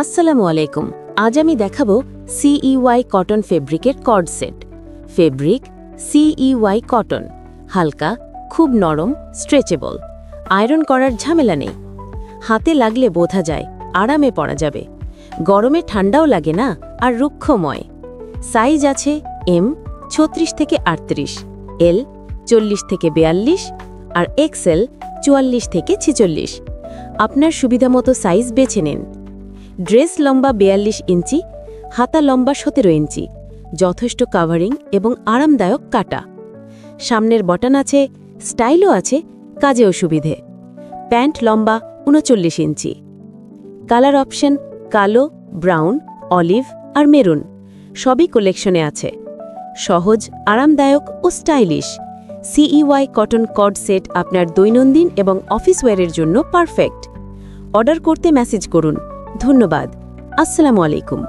আসসালামু আলাইকুম। আজ আমি দেখাবো CEY কটন ফেব্রিকের cord set. Fabric CEY cotton, হালকা, খুব নরম, স্ট্রেচেবল, আয়রন করার ঝামেলা নেই। হাতে লাগলে বোঝা যায়, আরামে পরা যাবে, গরমে ঠান্ডাও লাগে না, আর রুক্ষময়। সাইজ আছে M 36 থেকে 38, L 40 থেকে 42 আর XL 44 থেকে 46। আপনার সুবিধামতো সাইজ বেছে নিন। ড্রেস লম্বা 42 ইঞ্চি, হাতা লম্বা 17 ইঞ্চি, যথেষ্ট কাভারিং এবং আরামদায়ক কাটা। সামনের বটন আছে, স্টাইলও আছে, কাজেও সুবিধে। প্যান্ট লম্বা 39 ইঞ্চি। কালার অপশন কালো, ব্রাউন, অলিভ আর মেরুন, সবই কালেকশনে আছে। সহজ, আরামদায়ক ও stylish CEY cotton cord set আপনার দৈনন্দিন এবং অফিস ওয়্যারের জন্য পারফেক্ট। অর্ডার করতে মেসেজ করুন। ধন্যবাদ। আসসালামু আলাইকুম।